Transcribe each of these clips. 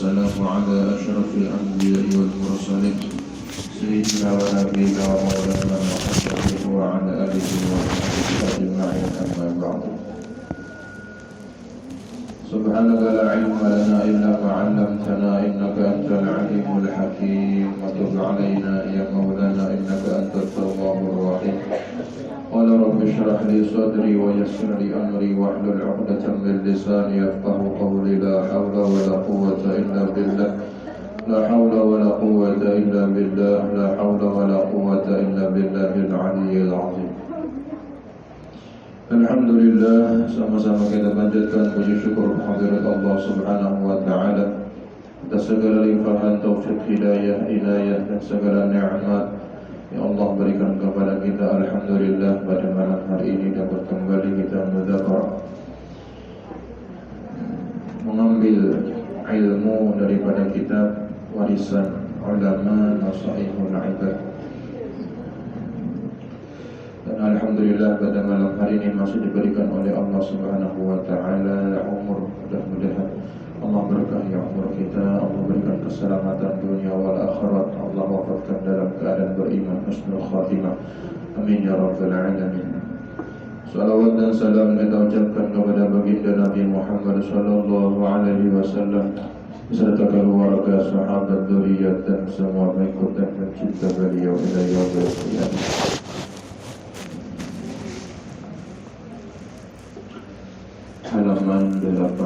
والسلام على أشرف الأنبياء والمرسلين سيدنا ونبينا ومولانا محمد وعلى آله وصحبه أجمعين أما بعد سبحانك لا علم لنا إلا ما علمتنا إنك أنت العليم الحكيم وتب علينا يا مولانا إنك أنت التواب الرحيم قال رب اشرح لي صدري ويسر لي أمري واحلل عقدة من لساني يفقه قولي لا حول ولا قوة إلا بالله لا حول ولا قوة إلا بالله لا حول ولا قوة إلا بالله العلي العظيم. Alhamdulillah, sama-sama kita panjatkan puji syukur kehadirat Allah Subhanahu wa taala atas segala limpahan taufik hidayah, inayah dan segala nikmat yang Allah berikan kepada kita. Alhamdulillah pada malam hari ini dapat kembali kita mudzakar mengambil ilmu daripada kitab warisan ulama Nasaihul Ibad. Dan alhamdulillah pada malam hari ini masih diberikan oleh Allah Subhanahu wa taala umur, mudah-mudahan Allah berkahi umur kita, Allah berikan keselamatan dunia wal akhirat, Allah wafatkan dalam keadaan beriman husnul khatimah. Amin ya rabbal alamin. Salawat dan salam kita ucapkan kepada baginda Nabi Muhammad sallallahu alaihi wasallam beserta keluarga, sahabat, dzurriyyah dan semua pengikut dan pencinta beliau ila yaumil qiyamah. Halaman 82.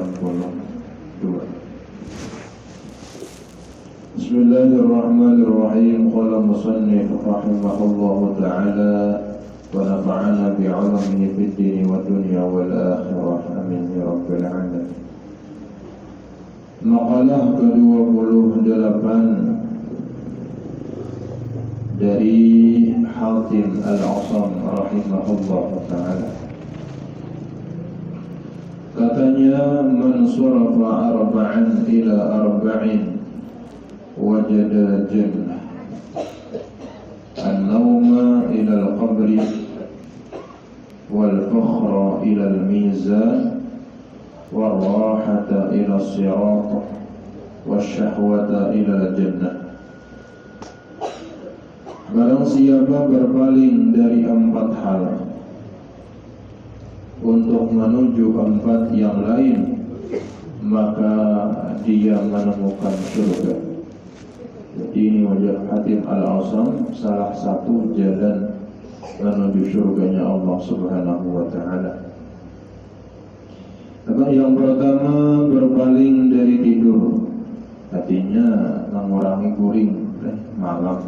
Bismillahirrahmanirrahim. Qala musannif rahimahullahu ta'ala wa nafa'ana bi'ilmihi fid dini wad dunya wal akhirah. Amin ya rabbal alamin. Maqalah ke-28 dari Hatim Al-Asam rahimahullahu ta'ala. Katanya, man surafa arba'an ila arba'in wajada jannah, an-nawma ila al-qabri wal-fakhra ila al-mizan wal-rahata ila as-sirat wal-syahwata ila al-jannah. Barang siapa berpaling dari 4 hal untuk menuju tempat yang lain, maka dia menemukan surga. Jadi ini wajah Hatim Al-Asam, salah satu jalan menuju surganya Allah Subhanahu wa ta'ala. Yang pertama, berpaling dari tidur, artinya mengurangi guring malam,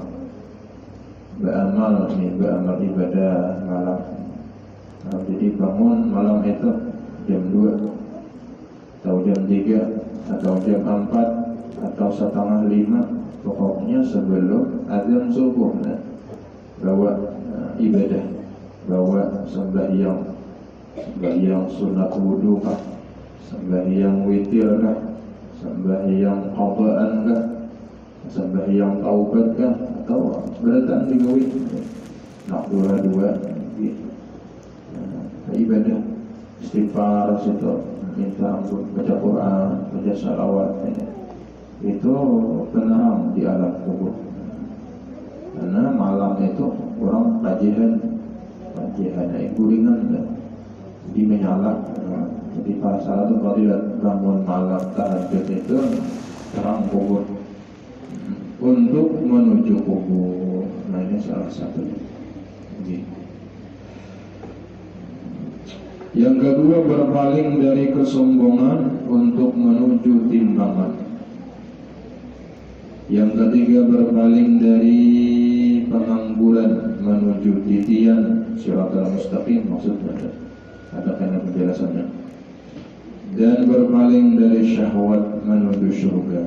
beramal ibadah malam. Jadi bangun malam itu jam 2 atau jam 3 atau jam 4 atau setengah 5, pokoknya sebelum azan subuh, bawa ibadah, bawa sembahyang sunat wudu kah, sembahyang witir kah, sembahyang qadaan kah, sembahyang taubat kah, atau berdatang di gawin nak dua-dua gitu. Ibadah istighfar, situ minta ampun, baca Quran, baca salawat, itu penerang di alam kubur. Karena malam itu orang kajian guringan, jadi menyala. Jadi para salah itu kalau bangun malam tahajud itu terang kubur untuk menuju kubur. Nah ini salah satu. Yang kedua, berpaling dari kesombongan untuk menuju timbangan. Yang ketiga, berpaling dari pengangguran menuju titian, siratal mustaqim maksudnya. Ada kena penjelasannya. Dan berpaling dari syahwat menuju surga.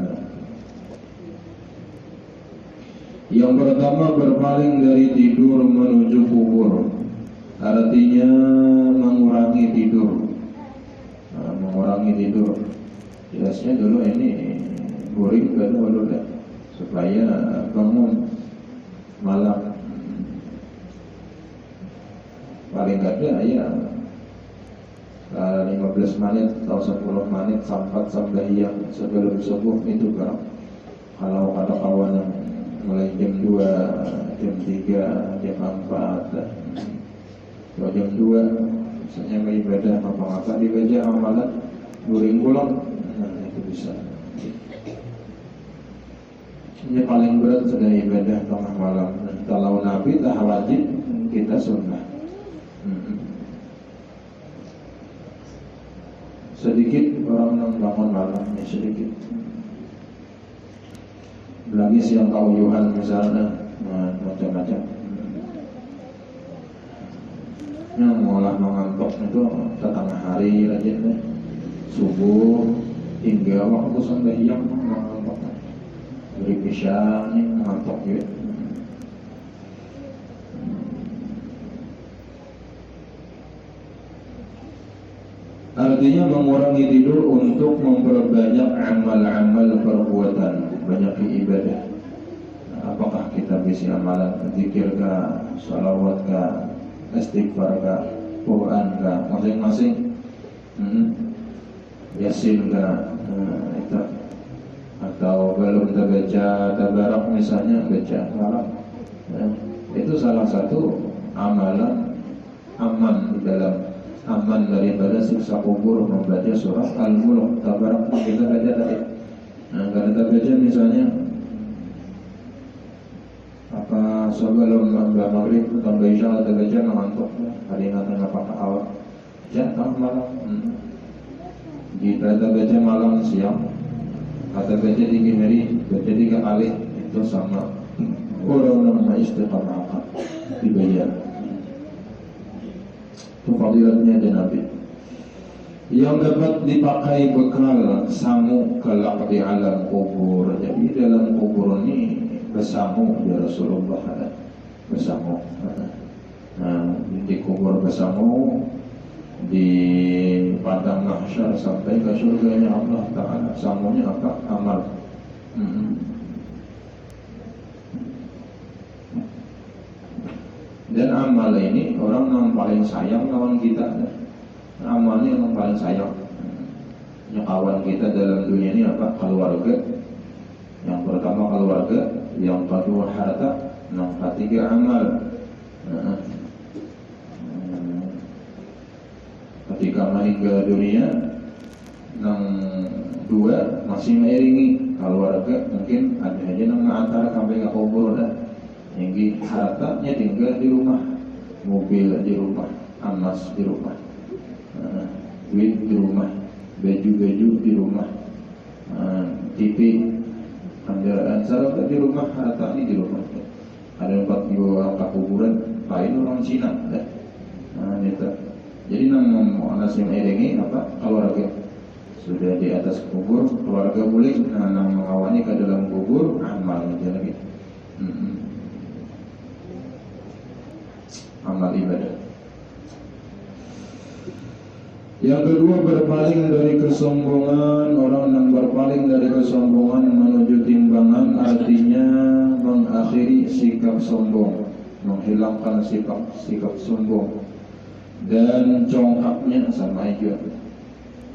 Yang pertama, berpaling dari tidur menuju kubur, artinya mengurangi tidur. Mengurangi tidur. Jelasnya dulu ini boring kan dulu dah, supaya bangun malam. Paling enggak ada ya 15 15 menit atau 10 menit sampai sembahyang sebelum subuh itu kan. Kalau ada kawan yang mulai jam 2, jam 3, jam 4 atau jam 2 misalnya beribadah apa-apa dibaca amalan guring pulang, nah itu bisa. Ini paling berat sudah ibadah tengah malam. Kalau Nabi tak wajib, kita sunnah. Sedikit orang yang bangun malamnya sedikit. Lagi siang kauyuhan misalnya, macam-macam. Yang malah mengantuk itu tengah hari aja deh. Subuh hingga waktu sembahyang mengantuk. Beri pisang ini mengantuk juga. Artinya mengurangi tidur untuk memperbanyak amal-amal perbuatan, banyak ibadah. Apakah kita bisa amalan zikir kah, salawat kah, istighfar kah, Quran kah, masing-masing. Yasin kah, itu. Atau belum terbaca tabarak misalnya baca tabarak. Itu salah satu amalan aman di dalam aman daripada siksa kubur membaca surah Al-Mulk tabarak kita baca tadi. Nah, kalau kita baca misalnya apa sebelum maghrib atau isya kita baca mengantuk hari nanti apakah awal jangan malam kita baca malam siang atau baca tinggi hari baca 3 kali itu sama orang nama istiqamah dibayar. Itu fadilatnya ada Nabi yang dapat dipakai bekal sangu kelak di alam kubur. Jadi dalam kubur ini bersangu ya Rasulullah bersangu. Nah, di kubur bersangu di padang mahsyar sampai ke surganya Allah Ta'ala. Sangunya apa? Amal. Dan amal ini orang yang paling sayang kawan kita. Amalnya yang paling sayang. Yang kawan kita dalam dunia ini apa? Keluarga. Yang pertama keluarga, yang kedua harta, yang ketiga amal. Ketika meninggal dunia, yang dua masih mengiringi keluarga, mungkin ada aja yang mengantar sampai ke kubur dah. Yang hartanya tinggal di rumah, mobil di rumah, emas di rumah, duit di rumah, baju-baju di rumah, TV, kendaraan saraf di rumah, harta ini di rumah. Ada 4 orang ke kuburan, lain orang Cina, dah. Itu. Jadi nama nasi mengiringi apa? Keluarga sudah di atas kubur, keluarga boleh, nama mengawani ke dalam kubur, amal aja lagi. Amal ibadah. Yang kedua berpaling dari kesombongan. Orang yang berpaling dari kesombongan menuju timbangan artinya mengakhiri sikap sombong, menghilangkan sikap sombong dan congkaknya sama aja.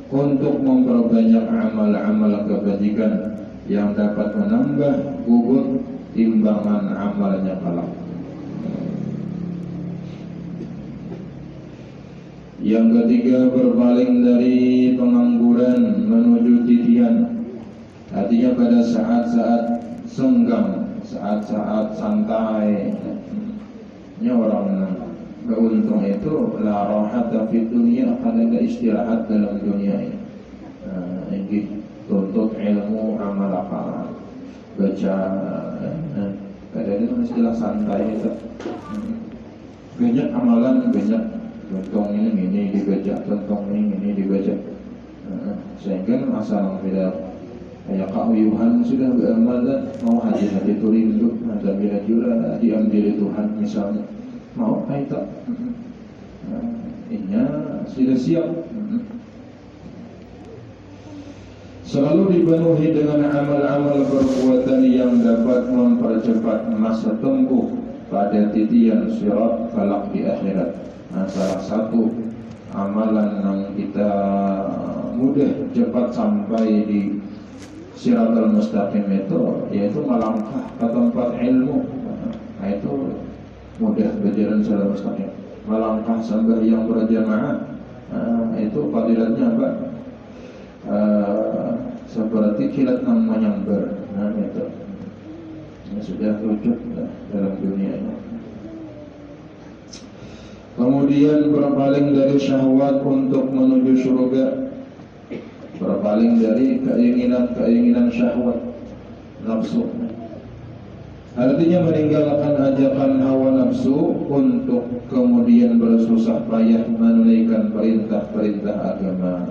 Untuk memperbanyak amal-amal kebajikan yang dapat menambah bobot timbangan amalnya kelak. Yang ketiga berpaling dari pengangguran menuju titian. Artinya pada saat-saat senggang, saat-saat santai, ini orang beruntung itu la rahata fid dunya, akan ada istirahat dalam dunia ini. Ini tuntut ilmu, amal apa, baca, kadang-kadang istilah santai itu. Banyak amalan, banyak tentang ini dibaca, tentang ini dibaca, sehingga masalah beda kayak kauyuhan sudah beramal dan mau haji turin dulu, ada bila juga diambil Tuhan misalnya mau kaitan, ini sudah siap. Selalu dipenuhi dengan amal-amal perbuatan yang dapat mempercepat masa tempuh pada titian sirat kelak di akhirat. Nah, salah satu amalan yang kita mudah cepat sampai di Siratal Mustaqim itu, yaitu melangkah ke tempat ilmu. Nah, itu mudah berjalan Siratal Mustaqim. Melangkah sembahyang berjamaah, itu fadilatnya apa? Seperti kilat yang menyambar. Nah, itu sudah wujud dalam dunia ini. Kemudian berpaling dari syahwat untuk menuju surga, berpaling dari keinginan syahwat nafsu. Artinya meninggalkan ajakan hawa nafsu untuk kemudian bersusah payah menunaikan perintah-perintah agama.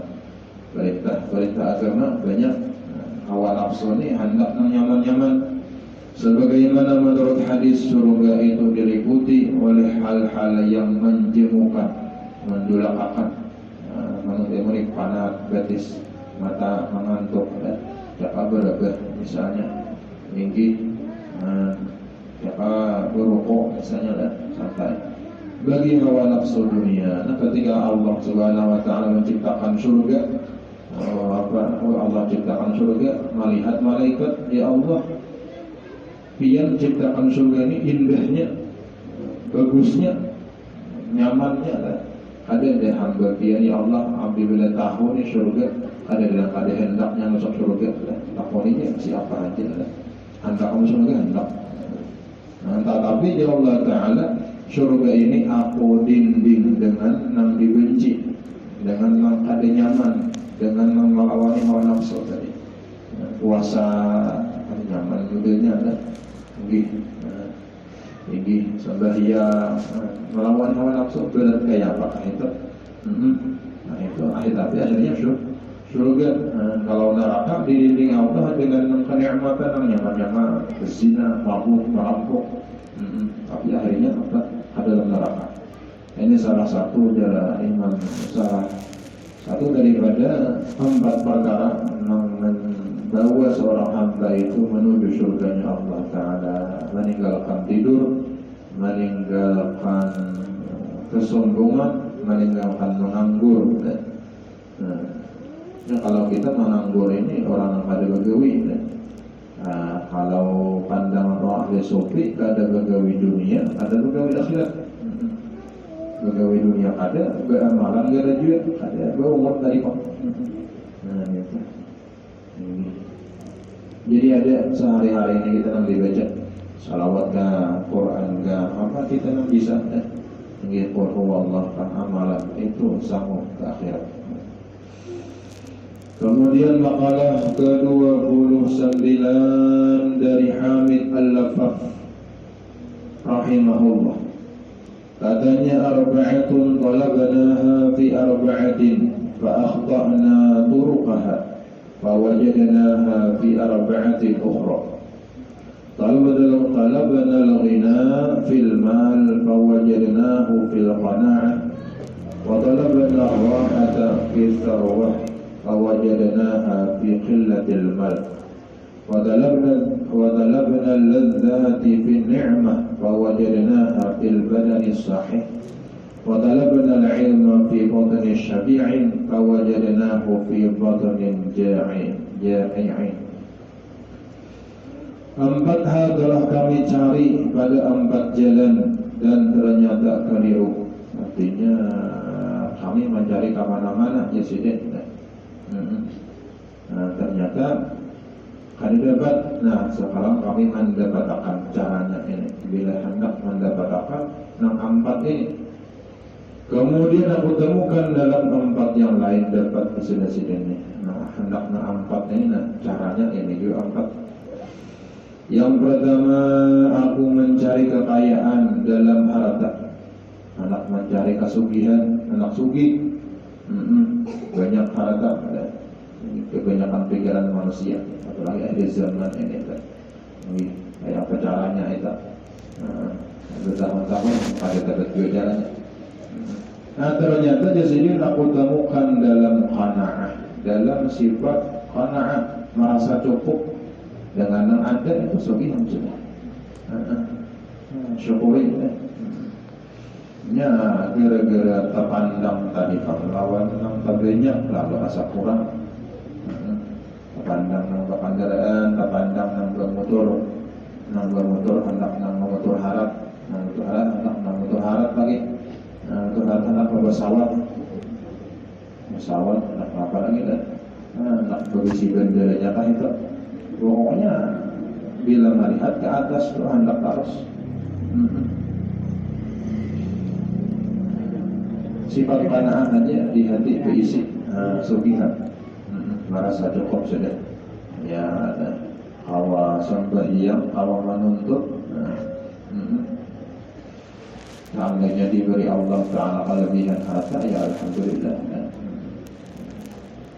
Perintah-perintah agama banyak. Hawa nafsu ini hendak nyaman-nyaman. Sebagaimana menurut hadis, surga itu diliputi oleh hal-hal yang menjemukan, mendulakakan, menutup panat, betis, mata mengantuk, jaka berabah misalnya, tinggi, jaka berukuk misalnya, santai. Bagi hawa nafsu dunia, nah ketika Allah Subhanahu Wa Taala menciptakan surga, Allah ciptakan surga, melihat malaikat, ya Allah, pian ciptakan surga ini indahnya, bagusnya, nyamannya. Ada hamba pian, ya Allah, apabila tahu ni surga, ada dalam keadaan hendaknya masuk surga. Takoninya siapa aja, hendak kamu surga hendak. Nah, tetapi ya Allah Taala, surga ini aku dinding dengan yang dibenci, dengan yang kada nyaman, dengan yang melawan hawa nafsu tadi. Puasa nyaman judulnya ada. Tinggi sembahyang melawan hawa nafsu berat kayak apakah itu? Nah itu tapi akhirnya surga. Kalau neraka didinding Allah dengan kenikmatan yang nyaman-nyaman, berzina, mabuk, merampok. Tapi akhirnya apa? Ada dalam neraka. Ini salah satu dari salah satu daripada 4 perkara yang bahwa seorang hamba itu menuju surganya Allah Ta'ala, meninggalkan tidur, meninggalkan kesombongan, meninggalkan menganggur. Nah, kalau kita menganggur ini orang yang ada begawi. Kalau pandangan roh ahli sufi, ada begawi dunia, ada begawi akhirat. Begawi dunia ada, beramalan gak ada juga, ada berumur dari kok. Nah, gitu. Jadi ada sehari-hari ini kita nanti baca salawat ke Quran ke apa kita nanti bisa tinggi qul huwallahu ahad amalan itu sanggup ke akhirat. Kemudian makalah ke-29 dari Hamid Al-Lafaf rahimahullah. Katanya arba'atun talabnaha fi arba'atin fa akhta'na turuqaha فوجدناها في 4 أخرى. طلبنا الغنى في المال فوجدناه في القناعة، وطلبنا الراحة في الثروة فوجدناها في قلة المال، وطلبنا اللذات في النعمة فوجدناها في البدن الصحيح، وطلبنا العلم في بطن الشبيع فوجدناه في بطن جائع. 4 hal telah kami cari pada 4 jalan dan ternyata keliru. Artinya kami mencari kemana-mana ya sudah. Nah, ternyata kami dapat. Nah, sekarang kami mendapatkan caranya ini. Bila hendak mendapatkan 4 ini, kemudian aku temukan dalam 4 yang lain dapat kesini. Nah, hendaknya 4 ini, nah caranya ini juga 4. Yang pertama, aku mencari kekayaan dalam harta. Anak mencari kesugihan, anak sugih, banyak harta. Kebanyakan pikiran manusia, apalagi di zaman ini. Kayak apa caranya itu? Bertahun-tahun ada dapat juga caranya. Nah, ternyata di sini aku temukan dalam qanaah, dalam sifat qanaah, merasa cukup dengan yang ada itu sugihan sudah. Syukuri. nya gara-gara terpandang tadi pahlawan nang banyak lalu asa kurang terpandang nang kendaraan, terpandang nang bermotor hendak nang motor harap, hendak nang motor harap lagi, motor harap hendak pesawat hendak apa lagi dah, hendak berisi benderanya kah itu, pokoknya bila melihat ke atas tu hendak terus. Sifat qanaah aja di hati berisi sugihan, merasa cukup sudah. Ya ada hawa sembahyang, hawa menuntut. Seandainya diberi Allah Ta'ala kelebihan harta, ya alhamdulillah.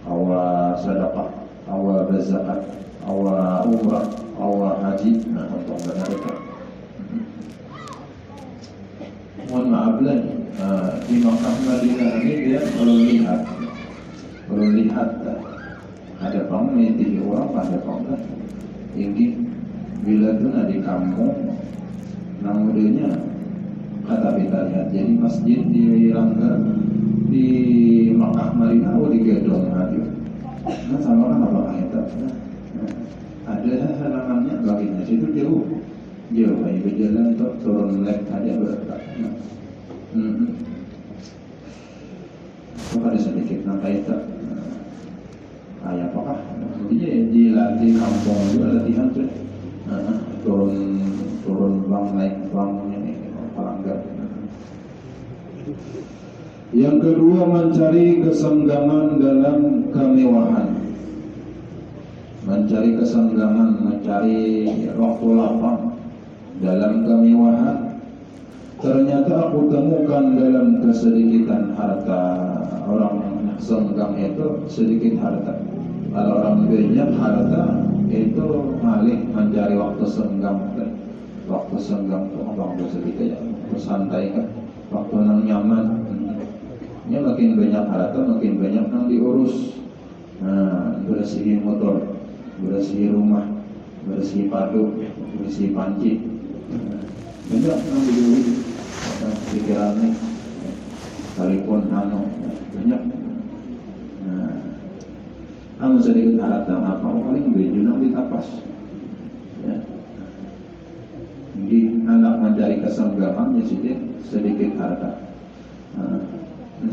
Hawa sedekah, hawa berzakat, hawa umrah, hawa haji, untuk mereka. Mohon maaf lagi. Di Makkah Madinah ini dia perlu lihat ada pemilih orang pada pemilih tinggi bila itu di kampung namanya kata kita lihat jadi masjid di Langgar di Makkah Madinah di gedung radio sama kan apa itu ada halamannya bagian situ jauh kayak berjalan untuk turun lek aja berkat. Ada sedikit nangka itu kayak apakah intinya di kampung juga latihan tuh turun bang naik bang ini pelanggar. Yang kedua mencari kesenggaman dalam kemewahan, mencari waktu lapang dalam kemewahan. Ternyata aku temukan dalam kesedikitan harta orang senggang itu sedikit harta. Kalau orang banyak harta itu malih mencari waktu senggang. Waktu senggang itu abang sedikit ya, santai kan. Waktu nang nyaman. Ya makin banyak harta makin banyak nang diurus. Bersih motor, bersih rumah, bersih padu, bersih panci. Banyak nang diurus. Pikiran nih sekalipun banyak sedikit harta apa paling baju nang ditapas ya. Jadi anak mencari kesenggaman ya sedikit harta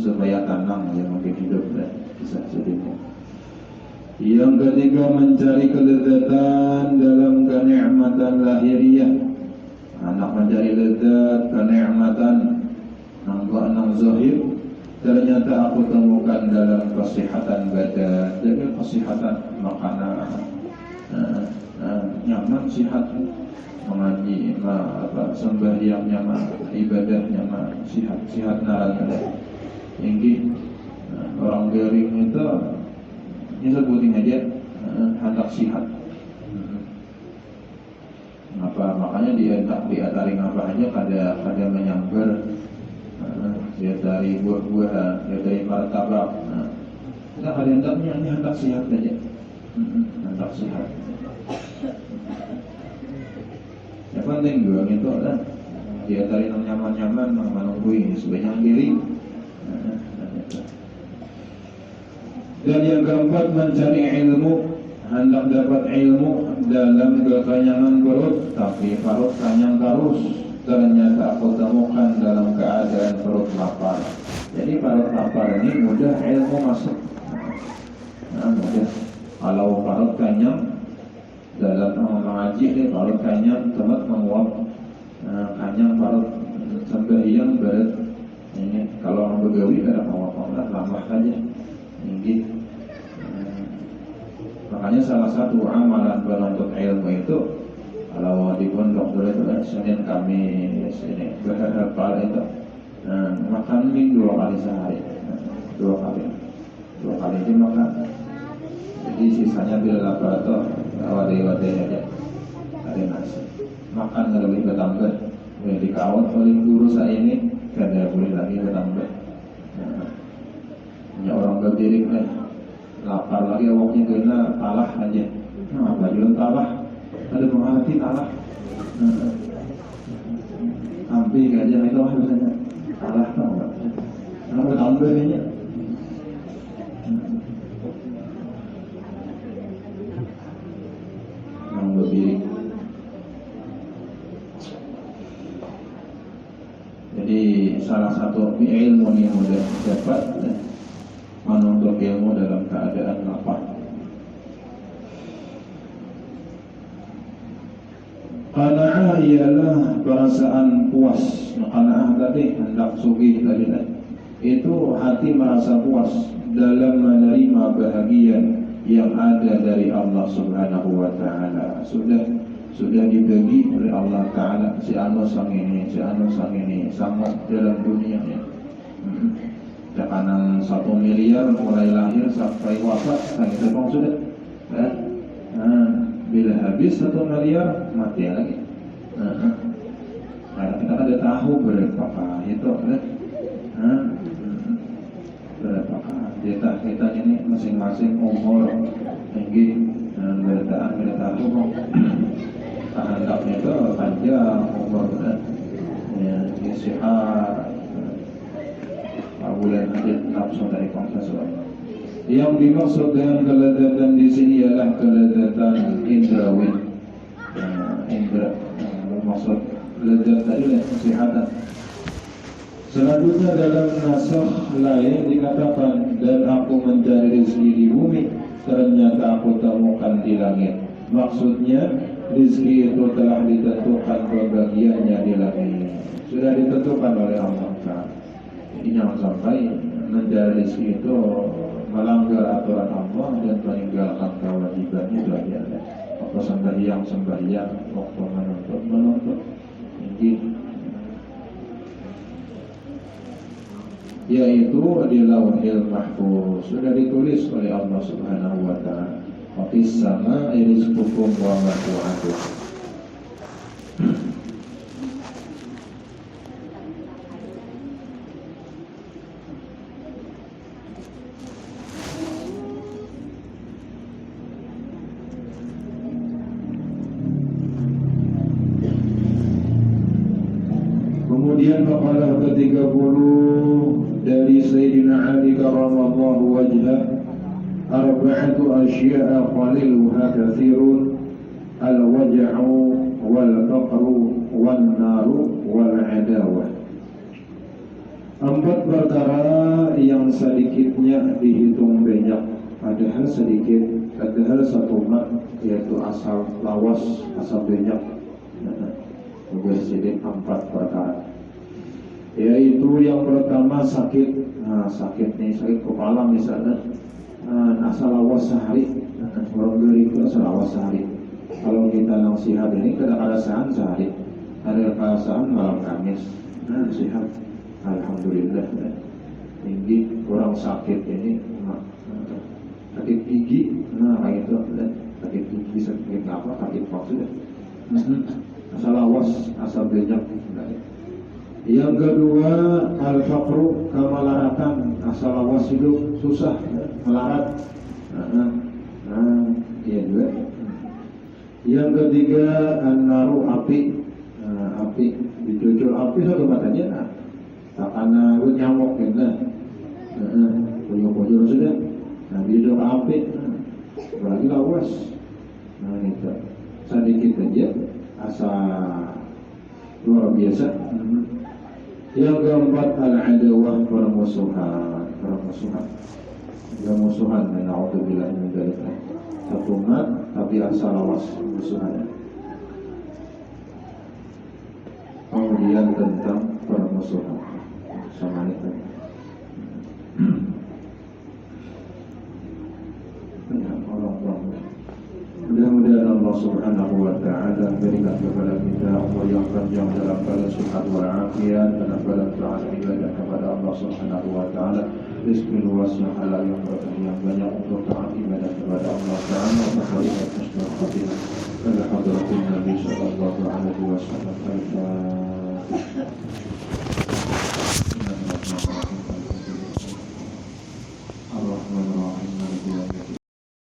supaya tenang ya mungkin hidup dan bisa sedikit. Yang ketiga mencari kelezatan dalam kenikmatan lahiriah. Anak mencari lezat, kenikmatan nang zahir. Ternyata aku temukan dalam kesehatan badan, jadi kesehatan makanan, nyaman, sehat, mengaji, sembahyang nyaman, ibadah nyaman, sehat naran. Tinggi orang garing itu, ini sebutin aja hendak sehat. Makanya dia tak diatari apa aja kada menyambar dia dari buah-buahan, dia dari martabak. Kita kada hendaknya ini hendak sehat aja, hendak sehat. Yang penting juga itu kan dia dari nyaman-nyaman menunggu sebanyak diri. Dan yang keempat mencari ilmu. Hendak dapat ilmu dalam kekenyangan perut, tapi perut kenyang terus. Ternyata aku temukan dalam keadaan perut lapar. Jadi perut lapar ini mudah ilmu masuk. Mudah. Kalau perut kenyang dalam mengaji ini perut kenyang tempat menguap kenyang perut sembahyang berat. Ini kalau orang begawi ada menguap lama saja. Ini. Makanya salah satu amalan penuntut ilmu itu kalau di pondok dulu itu kan Senin Kamis ini berhafal itu makan mie 2 kali sehari, 2 kali itu makan. Jadi sisanya bila lapar itu wadai aja ada nasi. Makan lebih bertambah, boleh dikawal oleh guru saya ini kada boleh lagi bertambah. Hanya orang berdiri kan lapar lagi awaknya kena talah aja. Apa belum talah? Ada penghati talah. Ambil aja itu lah misalnya. salah tau nggak? Kenapa tambah ini? Yang berdiri. Jadi salah satu ilmu yang mudah dapat menuntut ilmu dalam keadaan lapar. Qana'ah ialah perasaan puas. Qana'ah tadi hendak sugih tadi. Itu hati merasa puas dalam menerima bahagian yang ada dari Allah Subhanahu wa taala. Sudah dibagi oleh Allah taala si anu sang ini, sama dalam dunia ini. Tekanan 1 miliar mulai lahir sampai wafat, kita sudah. Bila habis 1 miliar mati lagi. Karena kita ada tahu berapa itu berapa kita ini masing-masing umur tinggi berita tahu hendaknya itu panjang umur sehat bulan hadid nafsu dari konfesor. Yang dimaksud dengan kelezatan di sini ialah kelezatan indrawi. Indra maksud lezat tadi adalah kesehatan. Selanjutnya dalam nasakh lain dikatakan dan aku mencari rezeki di bumi, ternyata aku temukan di langit. Maksudnya rezeki itu telah ditentukan pembagiannya di langit. Sudah ditentukan oleh Allah Taala. Jadi jangan sampai mencari rezeki itu melanggar aturan Allah dan meninggalkan kewajibannya itu aja. Waktu sembahyang, waktu menuntut. Jadi yaitu di Lauhil Mahfuz sudah ditulis oleh Allah Subhanahu wa taala. Wa fis samaa'i rizqukum wa ma tu'adun. Kemudian makalah ke-30 dari Sayyidina Ali karramallahu wajhah, arba'atu asya'a qaliluha katsirun, al-waj'u wal-faqru wan-naru wal-'adawah. 4 perkara yang sedikitnya dihitung banyak, padahal sedikit, padahal satu mak, yaitu asal lawas, asal banyak. Bersedih 4 perkara, yaitu yang pertama sakit. Sakit kepala misalnya, asal awas sehari, orang beri itu asal awas sehari. Kalau kita nasihat ini kadang-kadang sehari, ada perasaan malam Kamis, sehat, alhamdulillah. Tinggi kurang sakit ini, sakit gigi, kayak itu, sakit gigi, sakit apa, sakit maksudnya. Asal awas, asal banyak. Yang kedua al-faqru, kemelaratan, asal awas hidup susah, melarat. Iya juga. Yang ketiga an-naru, api. Api dicucur api satu katanya. Takana nyamuk gitu. Bujur sudah. Hidup api. Berarti lawas. Itu sedikit aja. Asal luar biasa. Yang keempat al-adawah, permusuhan. Musuhan, na'udzubillah min dzalik. Satu mat tapi asal lawas musuhannya. Kemudian tentang permusuhan sama itu. Mudah-mudahan Allah Subhanahu wa ta'ala berikan kepada kita umur yang panjang dalam keadaan sehat walafiat dan dalam taat ibadah kepada Allah Subhanahu wa ta'ala, rezeki luas yang halal yang berkah yang banyak untuk taat ibadah kepada Allah Ta'ala, wa khairat musnad khatimah pada hadratin Nabi sallallahu